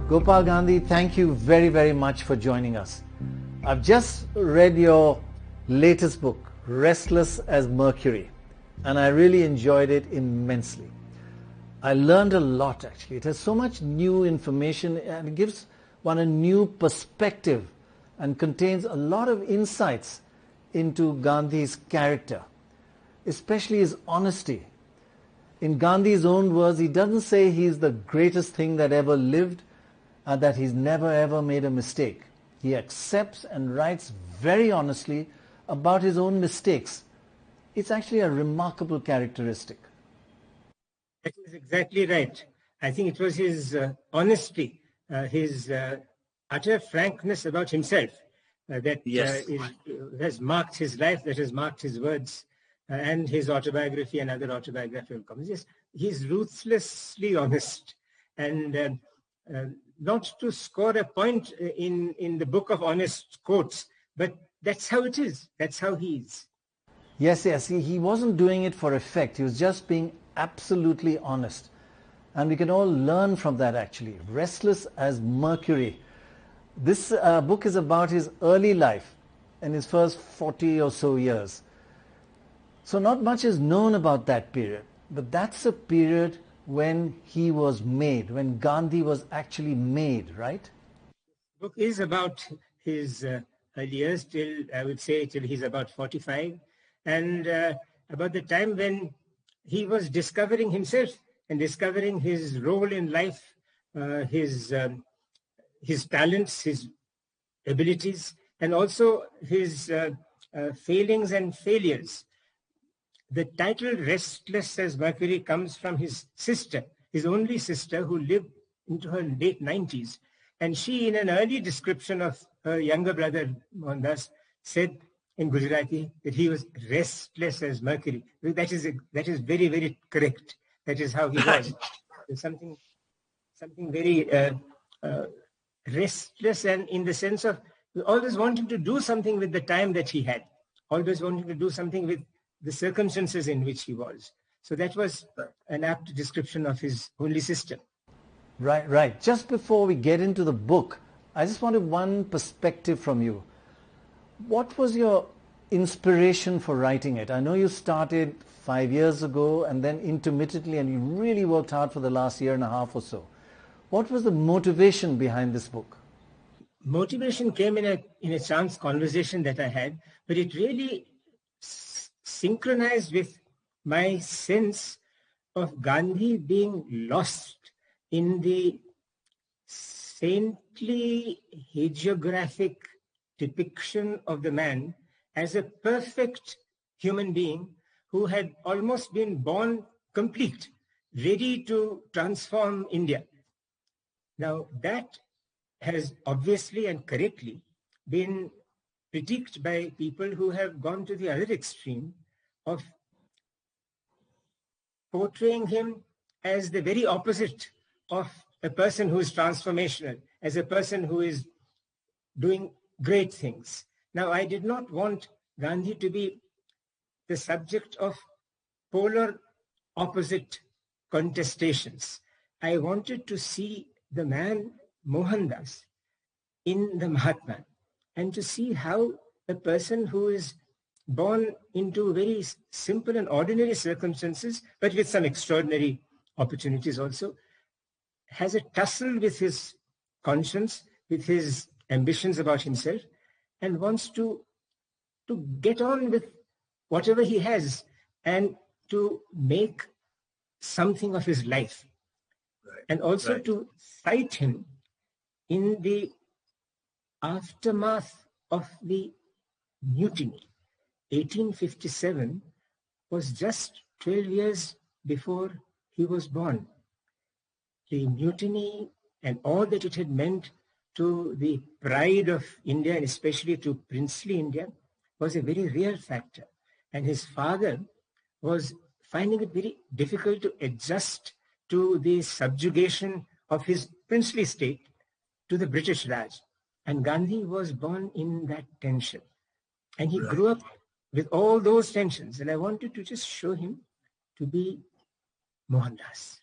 Gopal Gandhi, thank you very, very much for joining us. I've just read your latest book, Restless as Mercury, and I really enjoyed it immensely. I learned a lot actually. It has so much new information and it gives one a new perspective and contains a lot of insights into Gandhi's character, especially his honesty. In Gandhi's own words, he doesn't say he's the greatest thing that ever lived and that he's never ever made a mistake. He accepts and writes very honestly about his own mistakes. It's actually a remarkable characteristic. That is exactly right. I think it was his honesty, his utter frankness about himself that has marked his life, that has marked his words, and his autobiography and other autobiographical comments. He's ruthlessly honest, and not to score a point in the book of honest quotes, but that's how it is. That's how he is. Yes, he wasn't doing it for effect. He was just being absolutely honest. And we can all learn from that actually. Restless as Mercury. This book is about his early life in his first 40 or so years. So not much is known about that period. But that's a period when he was made, when Gandhi was actually made, right? The book is about his early years till, I would say, till he's about 45. And about the time when he was discovering himself and discovering his role in life, his talents, his abilities, and also his failings and failures. The title Restless as Mercury comes from his sister, his only sister, who lived into her late 90s. And she, in an early description of her younger brother, Mohandas, said in Gujarati that he was restless as Mercury. That is very, very correct. That is how he was. There's something very restless, and in the sense of always wanting to do something with the time that he had, always wanting to do something with the circumstances in which he was. So that was an apt description of his only sister. Right. Just before we get into the book, I just wanted one perspective from you. What was your inspiration for writing it? I know you started 5 years ago and then intermittently, and you really worked hard for the last year and a half or so. What was the motivation behind this book? Motivation came in a chance conversation that I had, but it really synchronized with my sense of Gandhi being lost in the saintly hagiographic depiction of the man as a perfect human being who had almost been born complete, ready to transform India. Now, that has obviously and correctly been critiqued by people who have gone to the other extreme of portraying him as the very opposite of a person who is transformational, as a person who is doing great things. Now, I did not want Gandhi to be the subject of polar opposite contestations. I wanted to see the man Mohandas in the Mahatma, and to see how a person who is born into very simple and ordinary circumstances, but with some extraordinary opportunities also, has a tussle with his conscience, with his ambitions about himself, and wants to get on with whatever he has and to make something of his life. And also to cite him in the aftermath of the mutiny. 1857 was just 12 years before he was born. The mutiny and all that it had meant to the pride of India, and especially to princely India, was a very real factor. And his father was finding it very difficult to adjust to the subjugation of his princely state to the British Raj. And Gandhi was born in that tension. And he grew up with all those tensions. And I wanted to just show him to be Mohandas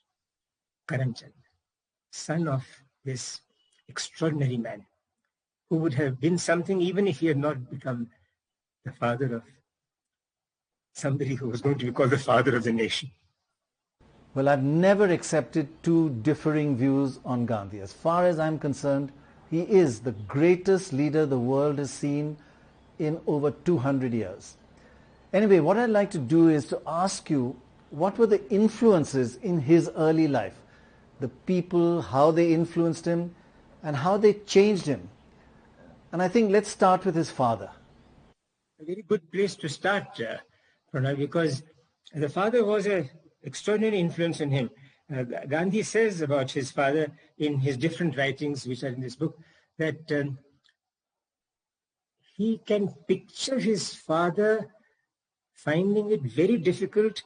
Karamchand, son of this extraordinary man who would have been something even if he had not become the father of somebody who was going to be called the father of the nation. Well, I've never accepted two differing views on Gandhi. As far as I'm concerned, he is the greatest leader the world has seen in over 200 years. Anyway, what I'd like to do is to ask you, what were the influences in his early life? The people, how they influenced him, and how they changed him. And I think let's start with his father. A very good place to start, Prannoy, because the father was an extraordinary influence on him. Gandhi says about his father in his different writings, which are in this book, that he can picture his father finding it very difficult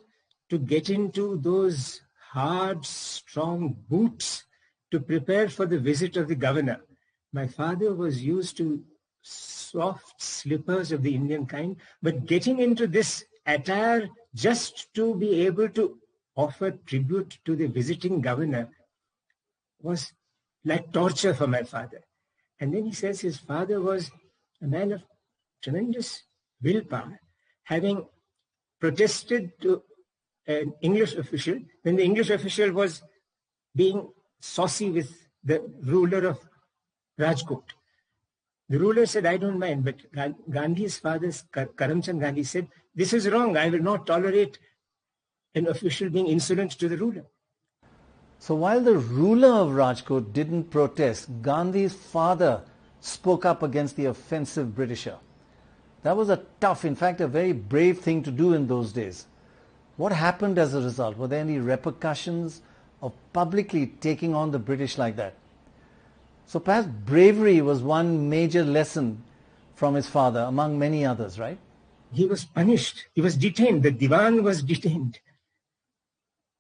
to get into those hard, strong boots to prepare for the visit of the governor. My father was used to soft slippers of the Indian kind, but getting into this attire just to be able to offer tribute to the visiting governor was like torture for my father. And then he says his father was a man of tremendous willpower, having protested to an English official when the English official was being saucy with the ruler of Rajkot. The ruler said, I don't mind, but Gandhi's father, Karamchand Gandhi, said, this is wrong. I will not tolerate an official being insolent to the ruler. So while the ruler of Rajkot didn't protest, Gandhi's father spoke up against the offensive Britisher. That was a tough, in fact, a very brave thing to do in those days. What happened as a result? Were there any repercussions of publicly taking on the British like that? So perhaps bravery was one major lesson from his father, among many others, right? He was punished. He was detained. The Diwan was detained.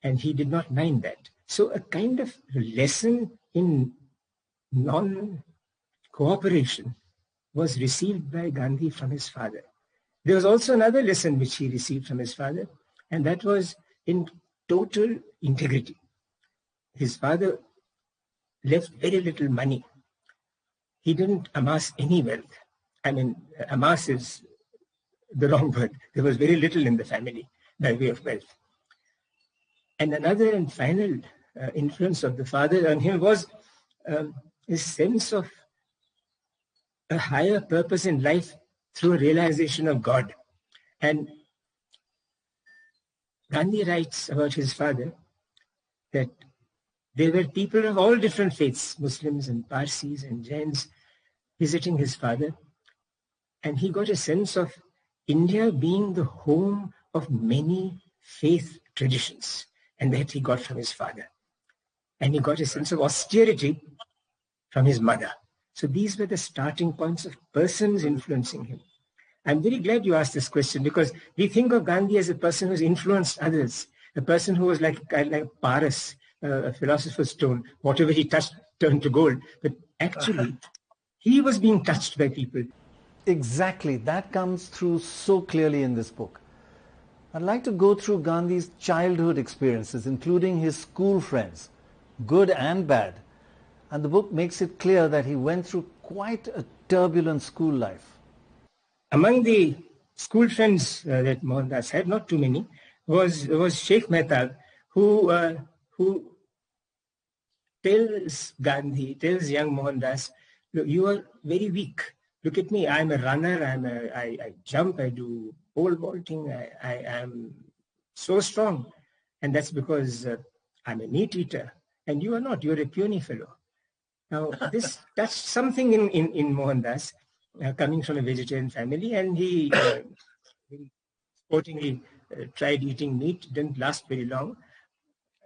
And he did not mind that. So a kind of lesson in non-cooperation was received by Gandhi from his father. There was also another lesson which he received from his father, and that was in total integrity. His father left very little money. He didn't amass any wealth. I mean, amass is the wrong word. There was very little in the family by way of wealth. And another and final influence of the father on him was his sense of a higher purpose in life through a realization of God. And Gandhi writes about his father that there were people of all different faiths, Muslims and Parsis and Jains, visiting his father. And he got a sense of India being the home of many faith traditions. And that he got from his father. And he got a sense of austerity from his mother. So these were the starting points of persons influencing him. I'm very glad you asked this question because we think of Gandhi as a person who's influenced others, a person who was like Paras, a philosopher's stone. Whatever he touched turned to gold. But actually, he was being touched by people. Exactly. That comes through so clearly in this book. I'd like to go through Gandhi's childhood experiences, including his school friends, good and bad. And the book makes it clear that he went through quite a turbulent school life. Among the school friends that Mohandas had, not too many, was Sheikh Mehtab, who tells Gandhi, tells young Mohandas, look, you are very weak. Look at me, I'm a runner, I jump, I do pole vaulting, I am so strong. And that's because I'm a meat eater. And you are not, you're a puny fellow. Now, this touched something in Mohandas, coming from a vegetarian family, and he sportingly tried eating meat, didn't last very long.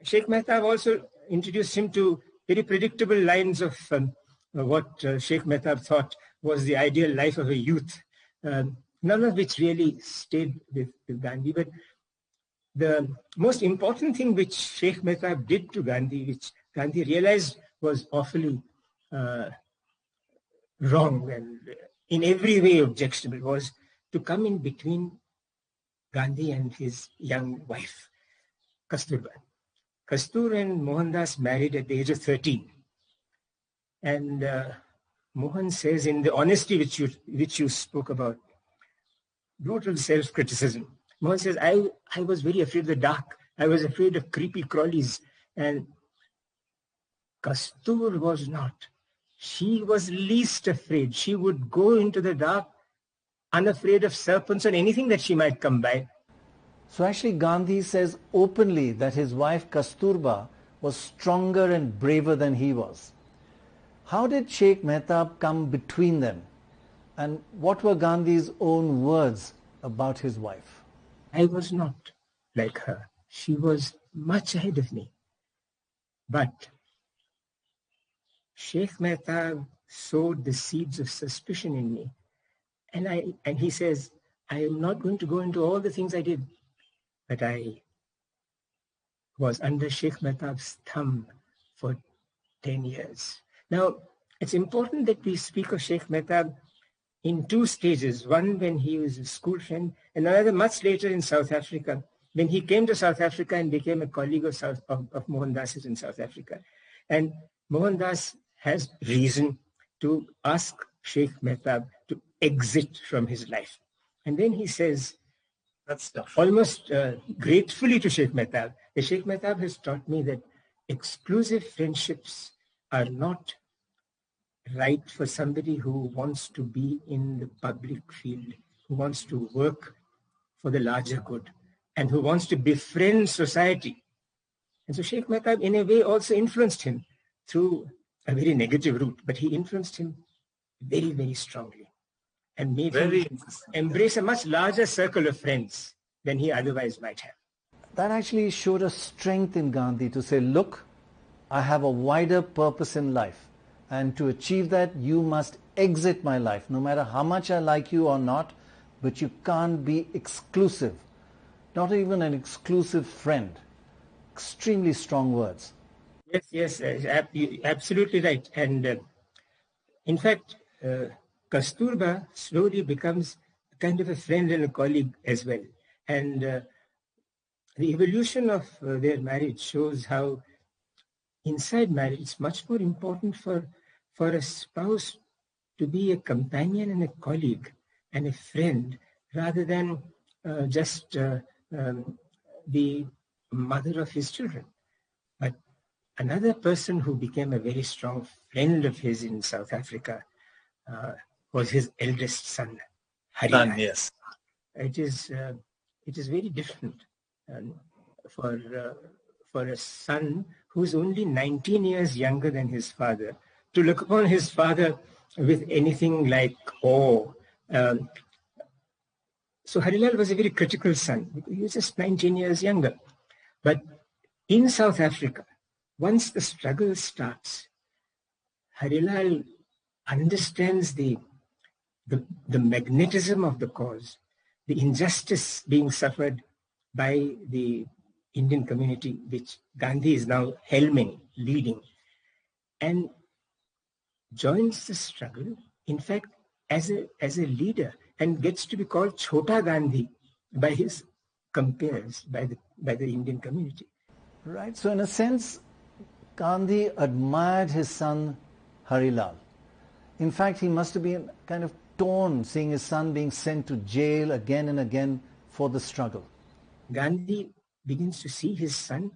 Sheikh Mehtab also introduced him to very predictable lines of what Sheikh Mehtab thought was the ideal life of a youth, none of which really stayed with Gandhi. But the most important thing which Sheikh Mehtab did to Gandhi, which Gandhi realized was awfully wrong and in every way objectionable, was to come in between Gandhi and his young wife, Kasturba. Kastur and Mohandas married at the age of 13. And Mohan says, in the honesty which you spoke about, brutal self-criticism. Mohan says, I was very afraid of the dark. I was afraid of creepy crawlies. And Kastur was not. She was least afraid. She would go into the dark unafraid of serpents or anything that she might come by. So actually Gandhi says openly that his wife Kasturba was stronger and braver than he was. How did Sheikh Mehtab come between them? And what were Gandhi's own words about his wife? I was not like her. She was much ahead of me. But Sheikh Mehtab sowed the seeds of suspicion in me. And he says, I am not going to go into all the things I did, but I was under Sheikh Mehtab's thumb for 10 years. Now, it's important that we speak of Sheikh Mehtab in two stages. One when he was a school friend, and another much later in South Africa, when he came to South Africa and became a colleague of Mohandas's in South Africa. And Mohandas has reason to ask Sheikh Mehtab to exit from his life. And then he says, that's tough. Almost gratefully to Sheikh Mehtab, the Sheikh Mehtab has taught me that exclusive friendships are not right for somebody who wants to be in the public field, who wants to work for the larger good, and who wants to befriend society. And so Sheikh Mehtab, in a way, also influenced him through a very negative route, but he influenced him very, very strongly and made him embrace a much larger circle of friends than he otherwise might have. That actually showed a strength in Gandhi to say, look, I have a wider purpose in life. And to achieve that, you must exit my life, no matter how much I like you or not, but you can't be exclusive, not even an exclusive friend. Extremely strong words. Yes, absolutely right. And in fact, Kasturba slowly becomes kind of a friend and a colleague as well. And the evolution of their marriage shows how inside marriage it's much more important for a spouse to be a companion and a colleague and a friend rather than just the mother of his children. But another person who became a very strong friend of his in South Africa was his eldest son, Harilal. Yes. It is very different for a son who's only 19 years younger than his father to look upon his father with anything like awe. So Harilal was a very critical son. He was just 19 years younger. But in South Africa, once the struggle starts, Harilal understands the magnetism of the cause, the injustice being suffered by the Indian community, which Gandhi is now helming, leading, and joins the struggle, in fact, as a leader, and gets to be called Chota Gandhi by his compeers, by the Indian community. Right. So in a sense, Gandhi admired his son Harilal. In fact, he must have been kind of torn seeing his son being sent to jail again and again for the struggle. Gandhi begins to see his son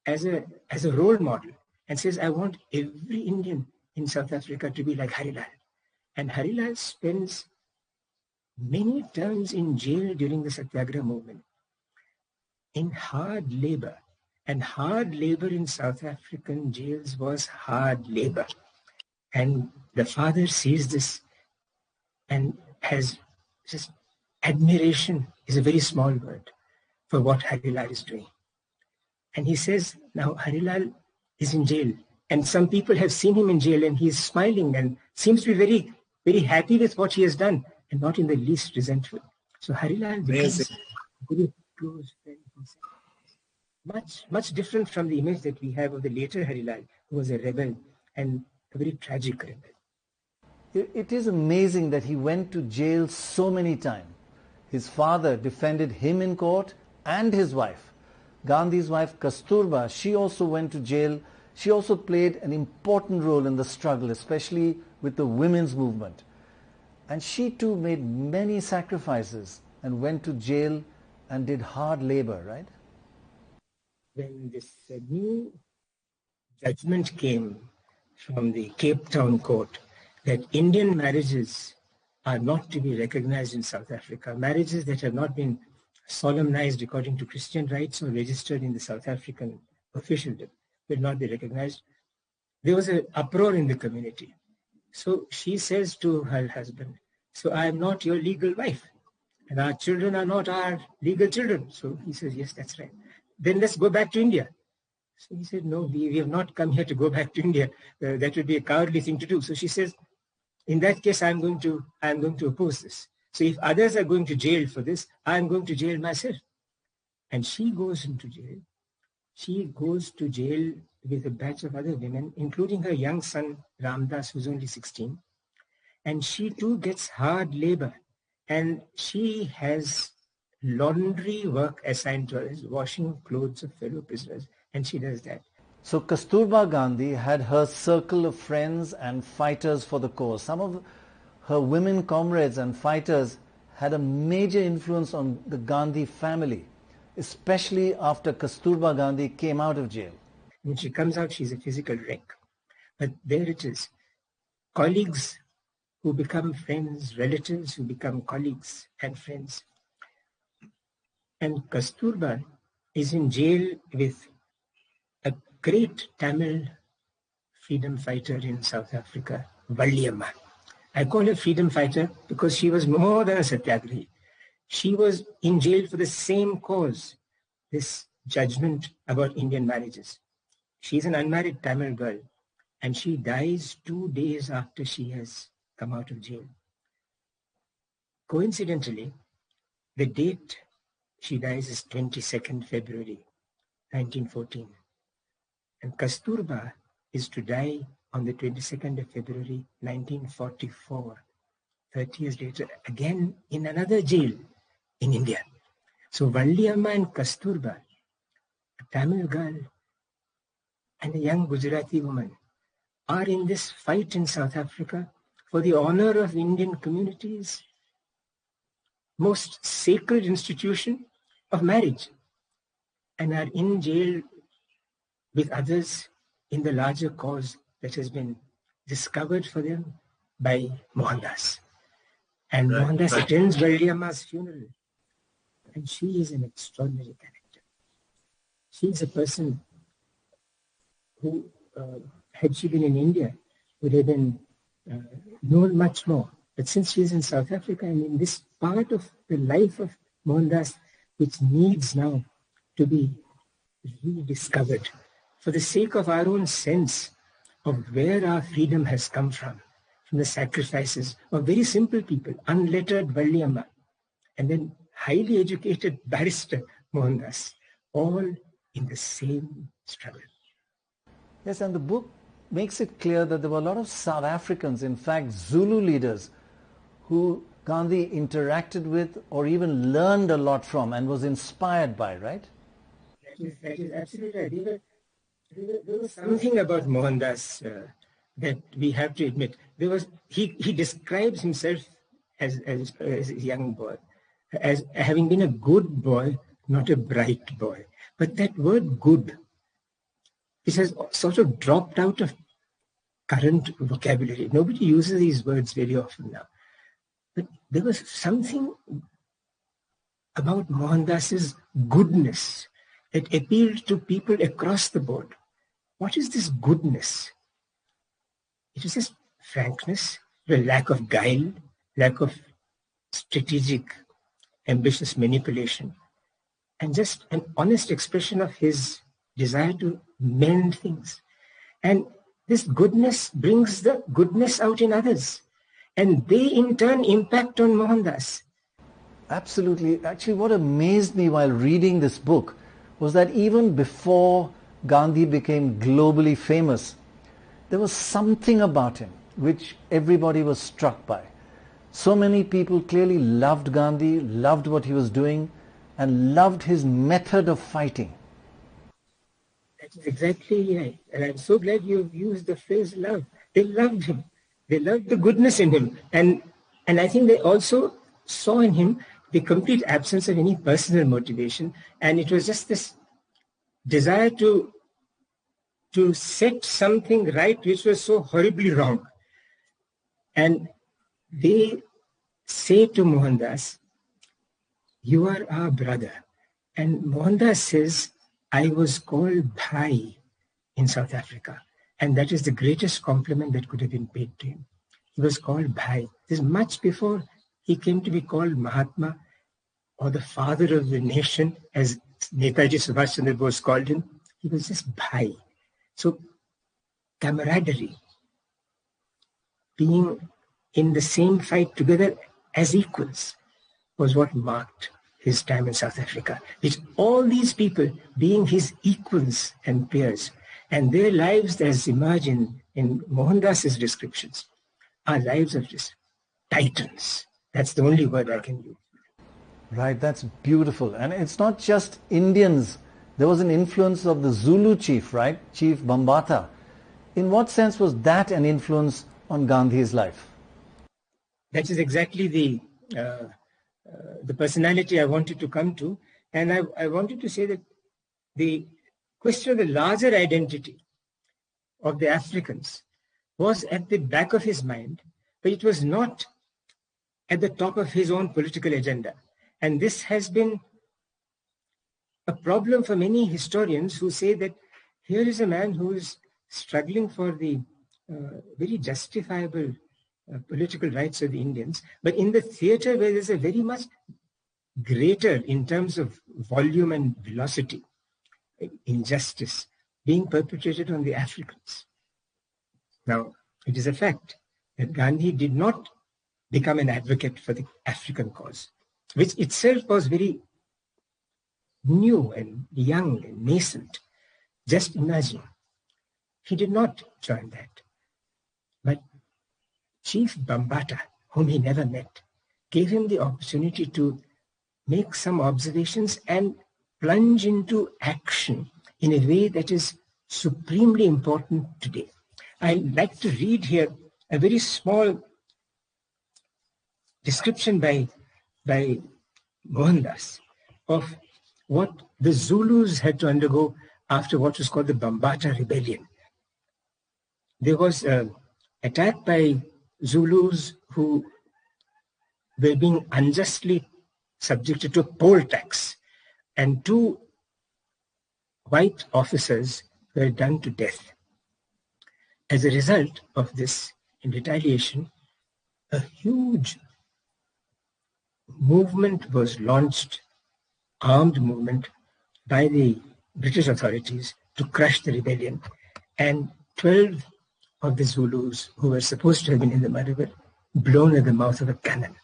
as a role model and says, I want every Indian in South Africa to be like Harilal. And Harilal spends many terms in jail during the Satyagraha movement in hard labor. And hard labor in South African jails was hard labor. And the father sees this and has just admiration is a very small word for what Harilal is doing. And he says, now Harilal is in jail. And some people have seen him in jail and he's smiling and seems to be very, very happy with what he has done and not in the least resentful. So Harilal becomes a very close friend himself. Much different from the image that we have of the later Harilal, who was a rebel and a very tragic rebel. It is amazing that he went to jail so many times. His father defended him in court and his wife. Gandhi's wife Kasturba, she also went to jail She also played an important role in the struggle, especially with the women's movement. And she too made many sacrifices and went to jail and did hard labor, right? When this new judgment came from the Cape Town court that Indian marriages are not to be recognized in South Africa, marriages that have not been solemnized according to Christian rites or registered in the South African officialdom will not be recognized. There was an uproar in the community. So she says to her husband, so I am not your legal wife, and our children are not our legal children. So he says, yes, that's right. Then let's go back to India. So he said, no, we have not come here to go back to India. That would be a cowardly thing to do. So she says, in that case, I'm going to oppose this. So if others are going to jail for this, I'm going to jail myself. And she goes into jail. She goes to jail with a batch of other women, including her young son, Ramdas, who's only 16. And she too gets hard labor. And she has laundry work assigned to her, washing clothes of fellow prisoners. And she does that. So Kasturba Gandhi had her circle of friends and fighters for the cause. Some of her women comrades and fighters had a major influence on the Gandhi family, especially after Kasturba Gandhi came out of jail. When she comes out, she's a physical wreck. But there it is. Colleagues who become friends, relatives who become colleagues and friends. And Kasturba is in jail with a great Tamil freedom fighter in South Africa, Valliyamma. I call her freedom fighter because she was more than a satyagrahi. She was in jail for the same cause, this judgment about Indian marriages. She's an unmarried Tamil girl, and she dies 2 days after she has come out of jail. Coincidentally, the date she dies is 22nd February 1914. And Kasturba is to die on the 22nd of February 1944, 30 years later, again in another jail in India. So Valliyamma and Kasturba, a Tamil girl and a young Gujarati woman, are in this fight in South Africa for the honor of Indian communities' most sacred institution of marriage, and are in jail with others in the larger cause that has been discovered for them by Mohandas. And Mohandas attends Valliyamma's funeral. And she is an extraordinary character. She is a person who, had she been in India, would have been known much more. But since she is in South Africa and in this part of the life of Mohandas, which needs now to be rediscovered, for the sake of our own sense of where our freedom has come from the sacrifices of very simple people, unlettered Valliyamma, and then highly educated barrister Mohandas, all in the same struggle. Yes, and the book makes it clear that there were a lot of South Africans, in fact Zulu leaders, who Gandhi interacted with or even learned a lot from and was inspired by, right? That is absolutely right. There was something about Mohandas that we have to admit. He describes himself as a young boy, as having been a good boy, not a bright boy. But that word good, it has sort of dropped out of current vocabulary. Nobody uses these words very often now. But there was something about Mohandas's goodness that appealed to people across the board. What is this goodness? It was just frankness, the lack of guile, lack of strategic, ambitious manipulation, and just an honest expression of his desire to mend things. And this goodness brings the goodness out in others, and they in turn impact on Mohandas. Absolutely. Actually, what amazed me while reading this book was that even before Gandhi became globally famous, there was something about him which everybody was struck by. So many people clearly loved Gandhi, loved what he was doing, and loved his method of fighting. That is exactly right. And I'm so glad you've used the phrase love. They loved him. They loved the goodness in him. And I think they also saw in him the complete absence of any personal motivation. And it was just this desire to set something right which was so horribly wrong. And they say to Mohandas, "You are our brother." And Mohandas says, "I was called Bhai in South Africa." And that is the greatest compliment that could have been paid to him. He was called Bhai. This is much before he came to be called Mahatma or the father of the nation, as Netaji Subhash Chandra Bose called him. He was just Bhai. So camaraderie, being in the same fight together as equals, was what marked his time in South Africa. With all these people being his equals and peers, and their lives, as emerge in Mohandas's descriptions, are lives of just titans. That's the only word I can use. Right, that's beautiful. And it's not just Indians. There was an influence of the Zulu chief, right? Chief Bambata. In what sense was that an influence on Gandhi's life? That is exactly the personality I wanted to come to. And I wanted to say that the question of the larger identity of the Africans was at the back of his mind, but it was not at the top of his own political agenda. And this has been a problem for many historians who say that here is a man who is struggling for the very justifiable political rights of the Indians, but in the theater where there's a very much greater, in terms of volume and velocity, injustice being perpetrated on the Africans. Now, it is a fact that Gandhi did not become an advocate for the African cause, which itself was very new and young and nascent, just emerging. He did not join that. But Chief Bambata, whom he never met, gave him the opportunity to make some observations and plunge into action in a way that is supremely important today. I'd like to read here a very small description by Mohandas of what the Zulus had to undergo after what was called the Bambata Rebellion. There was an attack by Zulus who were being unjustly subjected to a poll tax, and 2 white officers were done to death. As a result of this, in retaliation, a huge movement was launched, armed movement by the British authorities to crush the rebellion, and 12 of the Zulus who were supposed to have been in the murder were blown at the mouth of a cannon,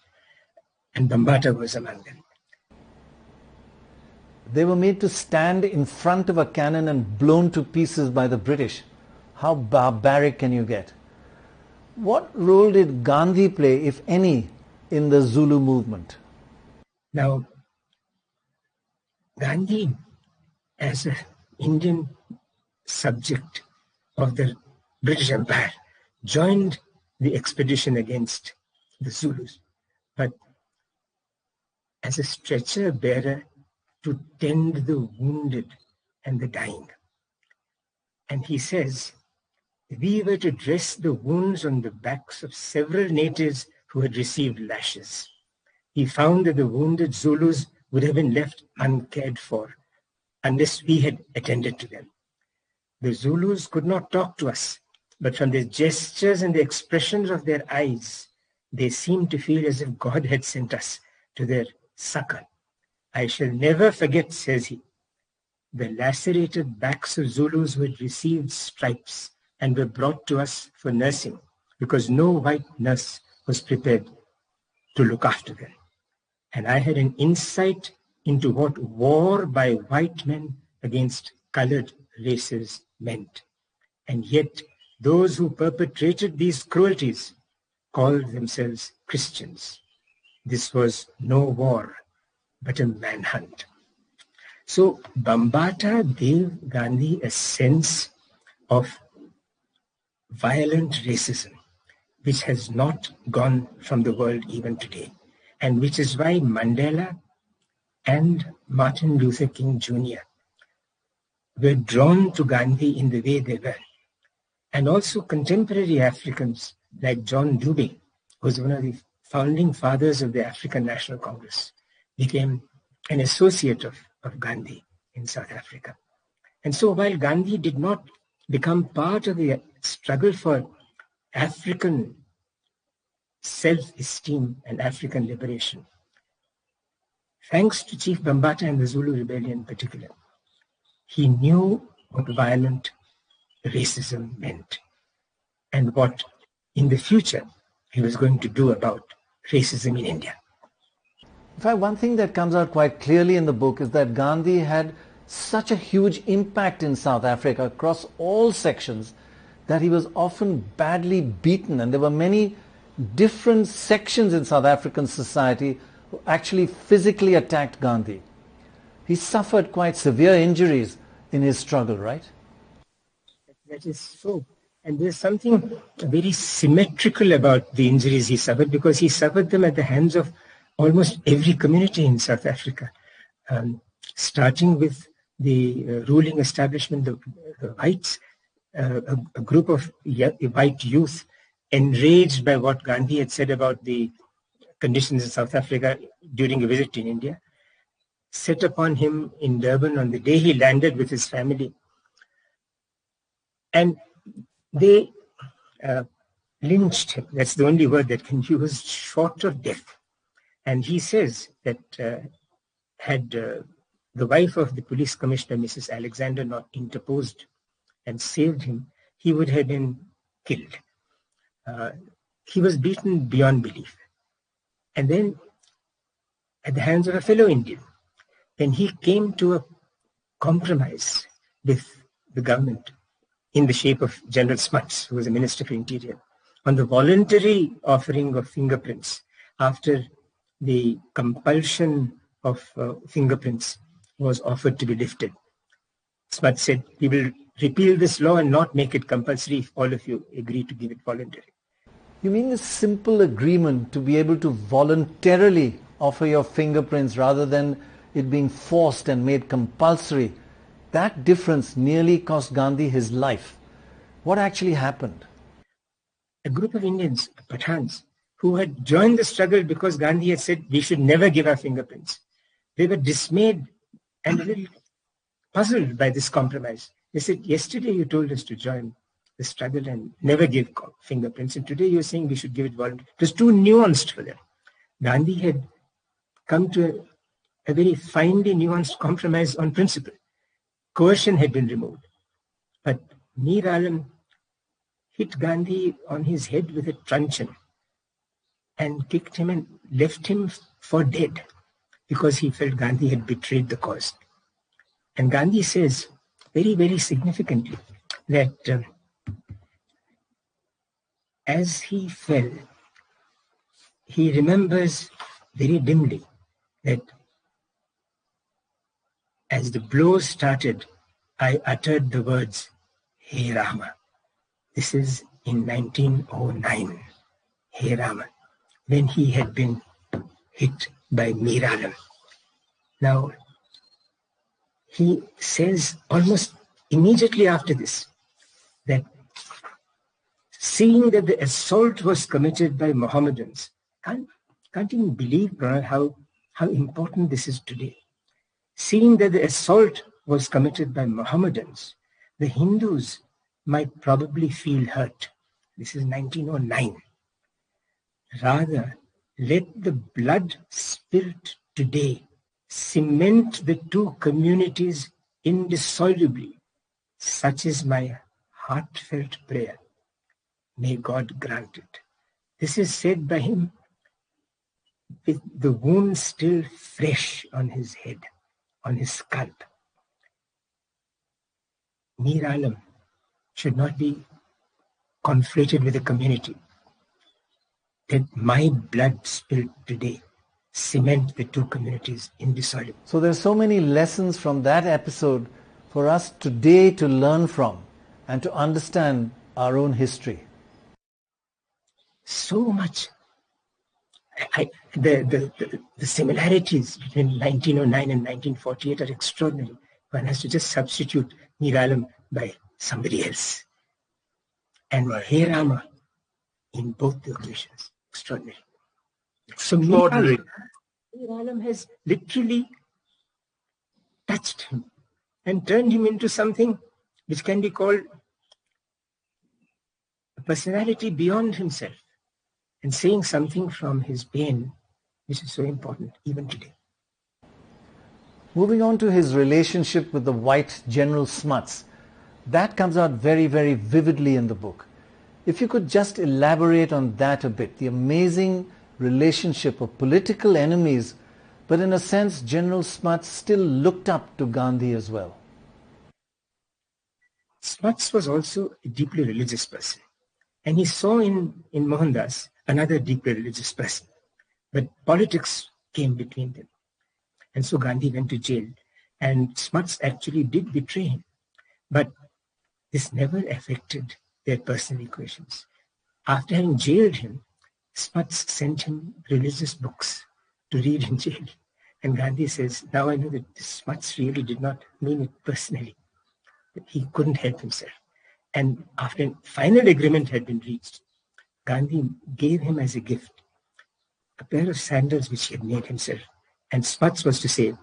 and Bambata was among them. They were made to stand in front of a cannon and blown to pieces by the British. How barbaric can you get? What role did Gandhi play, if any, in the Zulu movement? Now, Gandhi, as an Indian subject of the British Empire, joined the expedition against the Zulus, but as a stretcher bearer to tend the wounded and the dying. And he says, we were to dress the wounds on the backs of several natives who had received lashes. He found that the wounded Zulus would have been left uncared for unless we had attended to them. The Zulus could not talk to us, but from their gestures and the expressions of their eyes, they seemed to feel as if God had sent us to their succor. I shall never forget, says he, the lacerated backs of Zulus who had received stripes and were brought to us for nursing, because no white nurse was prepared to look after them. And I had an insight into what war by white men against colored races meant. And yet, those who perpetrated these cruelties called themselves Christians. This was no war, but a manhunt. So Bambata gave Gandhi a sense of violent racism, which has not gone from the world even today, and which is why Mandela and Martin Luther King Jr. were drawn to Gandhi in the way they were. And also contemporary Africans like John Dubé, who was one of the founding fathers of the African National Congress, became an associate of Gandhi in South Africa. And so while Gandhi did not become part of the struggle for African self-esteem and African liberation, thanks to Chief Bambata and the Zulu rebellion in particular, he knew what violent racism meant and what in the future he was going to do about racism in India. In fact, one thing that comes out quite clearly in the book is that Gandhi had such a huge impact in South Africa across all sections that he was often badly beaten, and there were many different sections in South African society who actually physically attacked Gandhi. He suffered quite severe injuries in his struggle, right? That is so. And there's something very symmetrical about the injuries he suffered, because he suffered them at the hands of almost every community in South Africa, starting with the ruling establishment, the whites, a group of white youth enraged by what Gandhi had said about the conditions in South Africa during a visit in India, set upon him in Durban on the day he landed with his family. And they lynched him. That's the only word that can be used, short of death. And he says that had the wife of the police commissioner, Mrs. Alexander, not interposed and saved him, he would have been killed. He was beaten beyond belief. And then, at the hands of a fellow Indian, when he came to a compromise with the government in the shape of General Smuts, who was a Minister for Interior, on the voluntary offering of fingerprints after the compulsion of fingerprints was offered to be lifted. Smuts said, "We will repeal this law and not make it compulsory if all of you agree to give it voluntary." You mean this simple agreement to be able to voluntarily offer your fingerprints rather than it being forced and made compulsory, that difference nearly cost Gandhi his life. What actually happened? A group of Indians, Pathans, who had joined the struggle because Gandhi had said we should never give our fingerprints, they were dismayed and a little puzzled by this compromise. They said, yesterday you told us to join the struggle and never give fingerprints, and today you're saying we should give it voluntarily. It was too nuanced for them. Gandhi had come to a very finely nuanced compromise on principle. Coercion had been removed. But Mir Alam hit Gandhi on his head with a truncheon and kicked him and left him for dead because he felt Gandhi had betrayed the cause. And Gandhi says, very, very significantly, that as he fell, he remembers very dimly that as the blow started, I uttered the words, "Hey Rama." This is in 1909, "Hey Rama," when he had been hit by Mir Alam. Now, he says almost immediately after this that seeing that the assault was committed by Mohammedans, can't even believe, Prannoy, how important this is today. Seeing that the assault was committed by Mohammedans, the Hindus might probably feel hurt. This is 1909. Rather, let the blood spilt today cement the two communities indissolubly. Such is my heartfelt prayer. May God grant it. This is said by him with the wound still fresh on his head, on his scalp. Mir Alam should not be conflated with the community. That my blood spilled today cement the two communities indissolubly. So there's so many lessons from that episode for us today to learn from and to understand our own history. So much. The similarities between 1909 and 1948 are extraordinary. One has to just substitute Niralam by somebody else. And Hey Rama in both the occasions. Extraordinary. So Extraordinary. Niralam has literally touched him and turned him into something which can be called a personality beyond himself, and saying something from his pain, which is so important even today. Moving on to his relationship with the white General Smuts, that comes out very, very vividly in the book. If you could just elaborate on that a bit, the amazing relationship of political enemies, but in a sense General Smuts still looked up to Gandhi as well. Smuts was also a deeply religious person, and he saw in Mohandas another deeply religious person. But politics came between them. And so Gandhi went to jail, and Smuts actually did betray him. But this never affected their personal equations. After having jailed him, Smuts sent him religious books to read in jail. And Gandhi says, now I know that Smuts really did not mean it personally. He couldn't help himself. And after a final agreement had been reached, Gandhi gave him as a gift a pair of sandals which he had made himself. And Smuts was to say,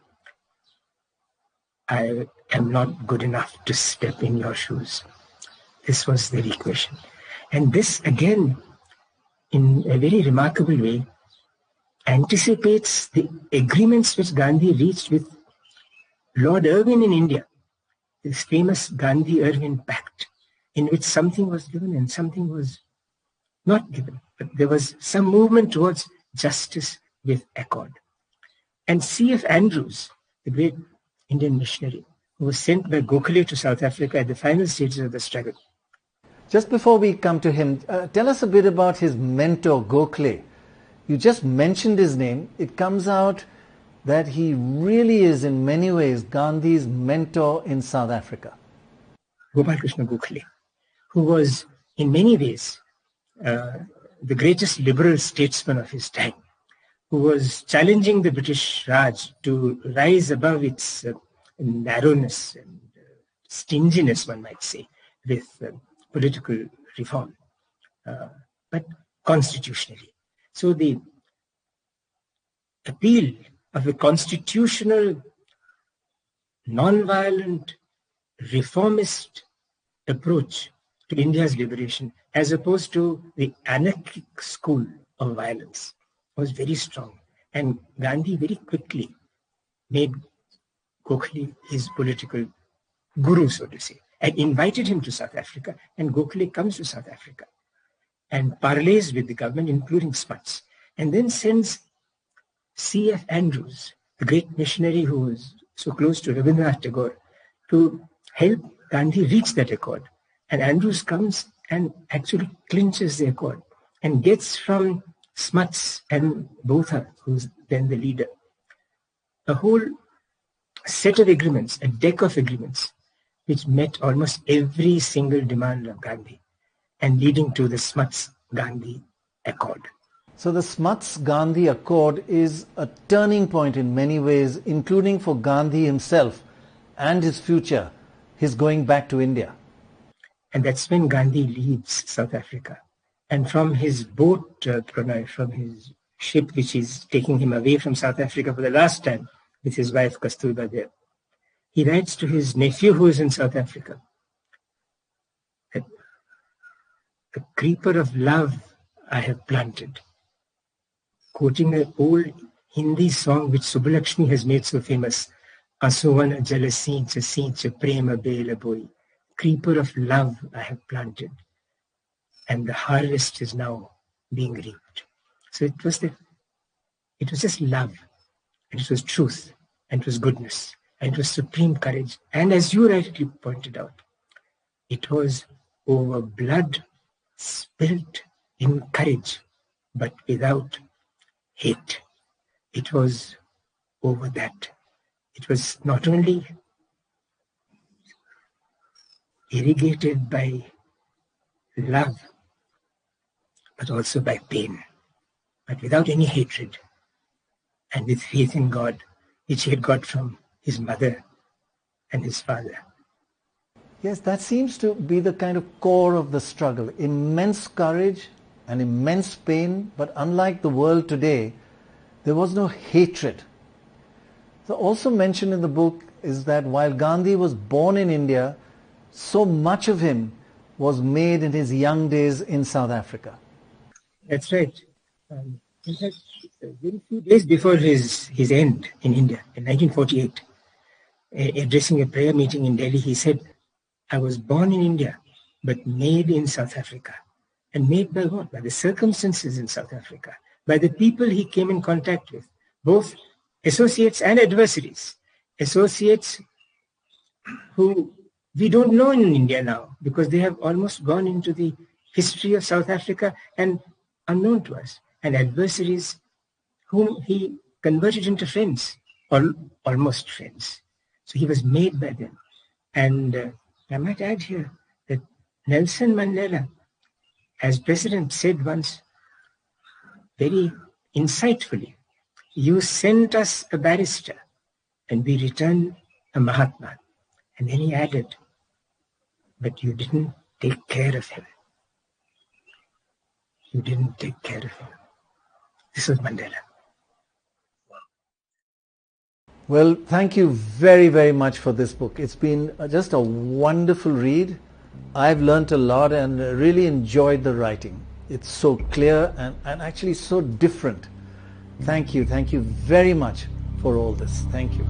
I am not good enough to step in your shoes. This was their equation. And this, again, in a very remarkable way, anticipates the agreements which Gandhi reached with Lord Irwin in India, this famous Gandhi-Irwin Pact, in which something was given and something was not given. But there was some movement towards justice with accord. And C.F. Andrews, the great Indian missionary, who was sent by Gokhale to South Africa at the final stages of the struggle. Just before we come to him, tell us a bit about his mentor, Gokhale. You just mentioned his name. It comes out that he really is in many ways Gandhi's mentor in South Africa. Gopal Krishna Gokhale, who was in many ways the greatest liberal statesman of his time, who was challenging the British Raj to rise above its narrowness and stinginess, one might say, with political reform, but constitutionally. So the appeal of a constitutional, non-violent, reformist approach to India's liberation, as opposed to the anarchic school of violence, was very strong. And Gandhi very quickly made Gokhale his political guru, so to say, and invited him to South Africa. And Gokhale comes to South Africa and parleys with the government, including Smuts, and then sends C.F. Andrews, the great missionary who was so close to Rabindranath Tagore, to help Gandhi reach that accord. And Andrews comes and actually clinches the accord and gets from Smuts and Botha, who's then the leader, a whole set of agreements, a deck of agreements, which met almost every single demand of Gandhi, and leading to the Smuts-Gandhi Accord. So the Smuts-Gandhi Accord is a turning point in many ways, including for Gandhi himself and his future, his going back to India. And that's when Gandhi leaves South Africa. And from his boat, Prannoy, from his ship, which is taking him away from South Africa for the last time, with his wife Kasturba there, he writes to his nephew who is in South Africa, that the creeper of love I have planted, quoting an old Hindi song which Subbulakshmi has made so famous, Asuvana jala sincha prema bela boy, creeper of love I have planted, and the harvest is now being reaped. So it was just love, and it was truth, and it was goodness, and it was supreme courage. And as you rightly pointed out, it was over blood spilt in courage, but without hate. it was over that. It was not only irrigated by love, but also by pain, but without any hatred, and with faith in God, which he had got from his mother and his father. Yes, that seems to be the kind of core of the struggle. Immense courage and immense pain, but unlike the world today, there was no hatred. So also mentioned in the book is that while Gandhi was born in India, so much of him was made in his young days in South Africa. That's right. In fact, a very few days before his end in India, in 1948, addressing a prayer meeting in Delhi, he said, I was born in India, but made in South Africa. And made by what? By the circumstances in South Africa, by the people he came in contact with, both associates and adversaries. Associates who we don't know in India now, because they have almost gone into the history of South Africa and unknown to us. And adversaries whom he converted into friends, or almost friends. So he was made by them. And I might add here that Nelson Mandela, as president, said once very insightfully, you sent us a barrister and we returned a Mahatma. And then he added, but you didn't take care of him. You didn't take care of him. This was Mandela. Well, thank you very, very much for this book. It's been just a wonderful read. I've learnt a lot and really enjoyed the writing. It's so clear and actually so different. Thank you very much for all this. Thank you.